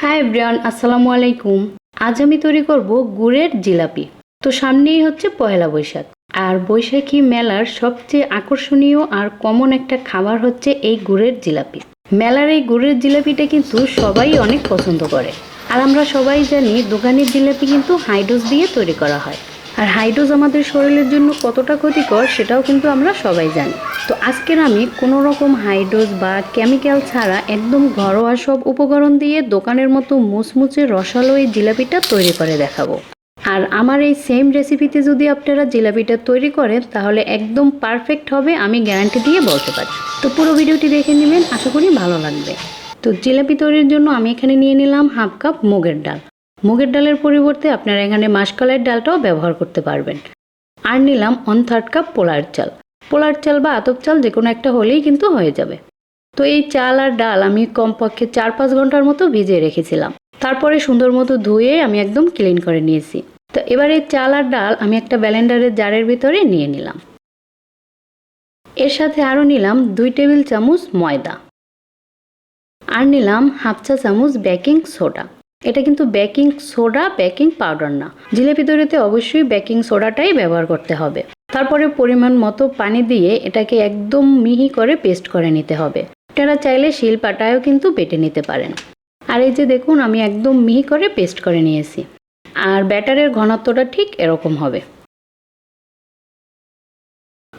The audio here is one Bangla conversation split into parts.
হাই এভরিওয়ান, আসসালামু আলাইকুম। আজ আমি তৈরি করব গুড়ের জিলাপি। তো সামনেই হচ্ছে পহেলা বৈশাখ, আর বৈশাখী মেলার সবচেয়ে আকর্ষণীয় আর কমন একটা খাবার হচ্ছে এই গুড়ের জিলাপি। মেলার এই গুড়ের জিলাপিটা কিন্তু সবাই অনেক পছন্দ করে। আর আমরা সবাই জানি দোকানের জিলাপি কিন্তু হাই ডোজ দিয়ে তৈরি করা হয়। আর হাই ডোজ আমাদের শরীরের জন্য কতটা ক্ষতিকর সেটাও কিন্তু আমরা সবাই জানি। তো আজকের আমি কোনো রকম হাই ডোজ বা কেমিক্যাল ছাড়া একদম ঘরোয়া সব উপকরণ দিয়ে দোকানের মতো মুচমুচে রসালো এই জিলাপিটা তৈরি করে দেখাবো। আর আমার এই সেম রেসিপিতে যদি আপনারা জিলাপিটা তৈরি করেন তাহলে একদম পারফেক্ট হবে, আমি গ্যারান্টি দিয়ে বলতে পারি। তো পুরো ভিডিওটি দেখে নেবেন, আশা করি ভালো লাগবে। তো জিলাপি তৈরির জন্য আমি এখানে নিয়ে নিলাম হাফ কাপ মুগের ডাল। মুগের ডালের পরিবর্তে আপনারা এখানে মাসকলাইয়ের ডালটাও ব্যবহার করতে পারবেন। আর নিলাম 1/3 কাপ পোলার চাল। পোলার চাল বা আতপ চাল যে কোনো একটা হলেই কিন্তু হয়ে যাবে। তো এই চাল আর ডাল আমি কমপক্ষে 4-5 ঘন্টার মতো ভিজিয়ে রেখেছিলাম। তারপরে সুন্দর মতো ধুয়ে আমি একদম ক্লিন করে নিয়েছি। তো এবার এই চাল আর ডাল আমি একটা ব্লেন্ডারের জারের ভিতরে নিয়ে নিলাম। এর সাথে আরও নিলাম 2 টেবিল চামচ ময়দা। আর নিলাম হাফ চা চামচ বেকিং সোডা। এটা কিন্তু বেকিং সোডা, বেকিং পাউডার না। জিলাপি তৈরিতে অবশ্যই বেকিং সোডাটাই ব্যবহার করতে হবে। তারপরে পরিমাণ মতো পানি দিয়ে এটাকে একদম মিহি করে পেস্ট করে নিতে হবে। আপনারা চাইলে শিলপাটায়ও কিন্তু বেটে নিতে পারেন। আর এই যে দেখুন, আমি একদম মিহি করে পেস্ট করে নিয়েছি। আর ব্যাটারের ঘনত্বটা ঠিক এরকম হবে।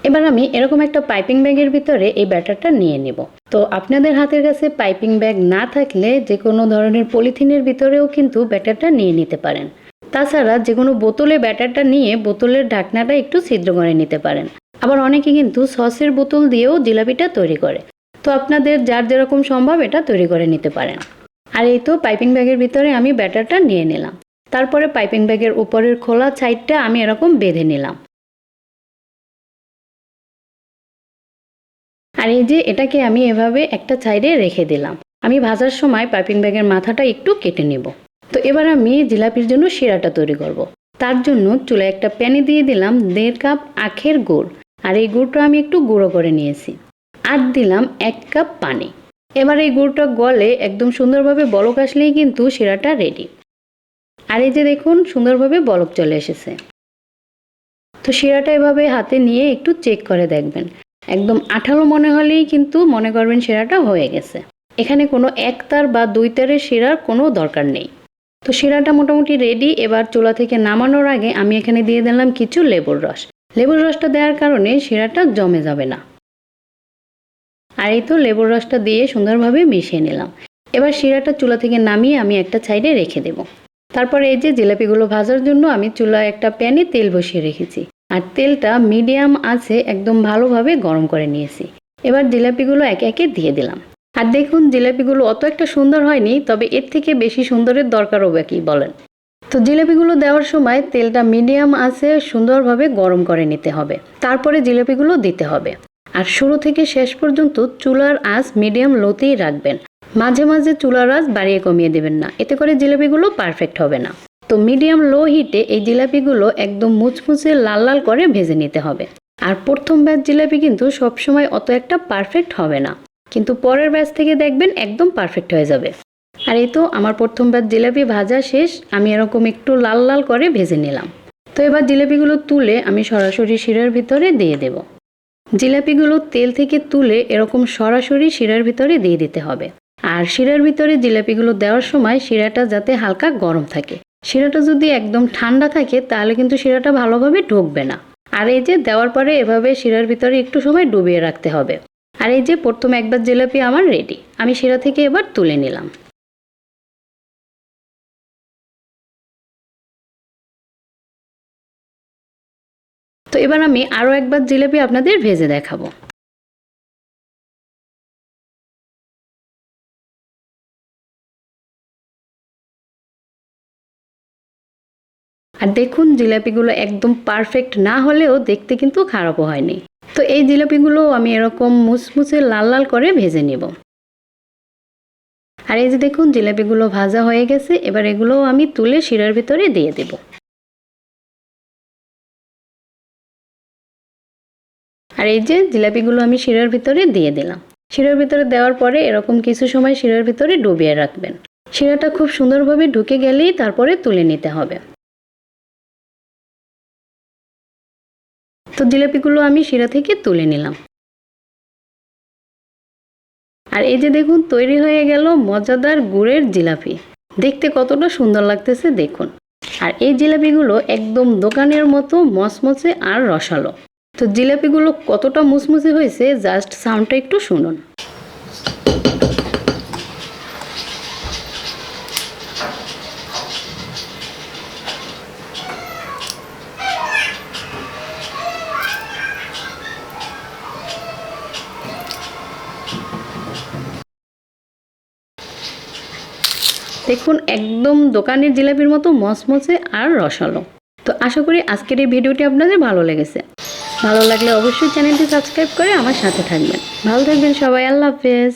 এবার আমি এরকম একটা পাইপিং ব্যাগের ভিতরে এই ব্যাটারটা নিয়ে নেব। তো আপনাদের হাতের কাছে পাইপিং ব্যাগ না থাকলে যে কোনো ধরনের পলিথিনের ভিতরেও কিন্তু ব্যাটারটা নিয়ে নিতে পারেন। তাছাড়া যে কোনো বোতলে ব্যাটারটা নিয়ে বোতলের ঢাকনাটা একটু ছিদ্র করে নিতে পারেন। আবার অনেকে কিন্তু সসের বোতল দিয়েও জিলাপিটা তৈরি করে। তো আপনাদের যার যেরকম সম্ভব এটা তৈরি করে নিতে পারেন। আর এই তো পাইপিং ব্যাগের ভিতরে আমি ব্যাটারটা নিয়ে নিলাম। তারপরে পাইপিং ব্যাগের উপরের খোলা সাইডটা আমি এরকম বেঁধে নিলাম। আর এই যে এটাকে আমি এভাবে একটা সাইডে রেখে দিলাম। আমি ভাজার সময় পাইপিং ব্যাগের মাথাটা একটু কেটে নেব। তো এবার আমি জিলাপির জন্য শিরাটা তৈরি করব। তার জন্য চুলায় একটা প্যানে দিয়ে দিলাম 1.5 কাপ আখের গুড়। আর এই গুড়টা আমি একটু গুঁড়ো করে নিয়েছি। আর দিলাম 1 কাপ পানি। এবার এই গুড়টা গলে একদম সুন্দরভাবে বলক আসলেই কিন্তু শিরাটা রেডি। আর এই যে দেখুন, সুন্দরভাবে বলক চলে এসেছে। তো শিরাটা এভাবে হাতে নিয়ে একটু চেক করে দেখবেন। একদম আঠালো মনে হলেই কিন্তু মনে করবেন শিরাটা হয়ে গেছে। এখানে কোনো 1 তার বা 2 তারের শিরার কোনো দরকার নেই। তো শিরাটা মোটামুটি রেডি। এবার চুলা থেকে নামানোর আগে আমি এখানে দিয়ে দিলাম কিছু লেবুর রস। লেবুর রসটা দেওয়ার কারণে শিরাটা জমে যাবে না। আর এই তো লেবুর রসটা দিয়ে সুন্দরভাবে মিশিয়ে নিলাম। এবার শিরাটা চুলা থেকে নামিয়ে আমি একটা সাইডে রেখে দেব। তারপরে এই যে জিলাপিগুলো ভাজার জন্য আমি চুলায় একটা প্যানে তেল বসিয়ে রেখেছি। আর তেলটা মিডিয়াম আছে একদম ভালোভাবে গরম করে নিয়েছি। এবার জিলাপিগুলো একে একে দিয়ে দিলাম। আর দেখুন, জিলাপিগুলো অত একটা সুন্দর হয়নি, তবে এর থেকে বেশি সুন্দরের দরকার হবে কি বলেন? তো জিলাপিগুলো দেওয়ার সময় তেলটা মিডিয়াম আছে সুন্দরভাবে গরম করে নিতে হবে। তারপরে জিলাপিগুলো দিতে হবে। আর শুরু থেকে শেষ পর্যন্ত চুলার আঁচ মিডিয়াম লোতেই রাখবেন। মাঝে মাঝে চুলার আঁচ বাড়িয়ে কমিয়ে দেবেন না, এতে করে জিলাপিগুলো পারফেক্ট হবে না। তো মিডিয়াম লো হিটে এই জিলাপিগুলো একদম মুচমুচে লাল লাল করে ভেজে নিতে হবে। আর প্রথম ব্যাচ জিলাপি কিন্তু সবসময় অত একটা পারফেক্ট হবে না, কিন্তু পরের ব্যাচ থেকে দেখবেন একদম পারফেক্ট হয়ে যাবে। আর এই তো আমার প্রথম ব্যাচ জিলাপি ভাজা শেষ। আমি এরকম একটু লাল লাল করে ভেজে নিলাম। তো এবার জিলাপিগুলো তুলে আমি সরাসরি শিরার ভিতরে দিয়ে দেব। জিলাপিগুলো তেল থেকে তুলে এরকম সরাসরি শিরার ভিতরে দিয়ে দিতে হবে। আর শিরার ভিতরে জিলাপিগুলো দেওয়ার সময় শিরাটা যাতে হালকা গরম থাকে। শিরাটা যদি একদম ঠান্ডা থাকে তাহলে কিন্তু শিরাটা ভালোভাবে ঢুকবে না। আর এই যে দেওয়ার পরে এভাবে শিরার ভিতরে একটু সময় ডুবিয়ে রাখতে হবে। আর এই যে প্রথম একবার জিলাপি আমার রেডি। আমি শিরা থেকে এবার তুলে নিলাম। তো এবার আমি আরও একবার জিলাপি আপনাদের ভেজে দেখাবো। আর দেখুন, জিলাপিগুলো একদম পারফেক্ট না হলেও দেখতে কিন্তু খারাপও হয়নি। তো এই জিলাপিগুলো আমি এরকম মুচমুচে লাল লাল করে ভেজে নেব। আর এই যে দেখুন, জিলাপিগুলো ভাজা হয়ে গেছে। এবার এগুলো আমি তুলে শিরার ভিতরে দিয়ে দেব। আর এই যে জিলাপিগুলো আমি শিরার ভিতরে দিয়ে দিলাম। শিরার ভিতরে দেওয়ার পরে এরকম কিছু সময় শিরার ভিতরে ডুবিয়ে রাখবেন। শিরাটা খুব সুন্দরভাবে ঢুকে গেলেই তারপরে তুলে নিতে হবে। তো জিলাপিগুলো আমি শিরা থেকে তুলে নিলাম। আর এই যে দেখুন তৈরি হয়ে গেল মজাদার গুড়ের জিলাপি। দেখতে কতটা সুন্দর লাগতেছে দেখুন। আর এই জিলাপিগুলো একদম দোকানের মতো মচমচে আর রসালো। তো জিলাপিগুলো কতটা মুচমুচে হয়েছে জাস্ট সাউন্ডটা একটু শুনুন। দেখুন একদম দোকানের জিলাপির মতো মচমচে আর রসালো। তো আশা করি আজকের এই ভিডিওটি আপনাদের ভালো লেগেছে। ভালো লাগলে অবশ্যই চ্যানেলটি সাবস্ক্রাইব করে আমার সাথে থাকবেন। ভালো থাকবেন সবাই, আল্লাহ হাফেজ।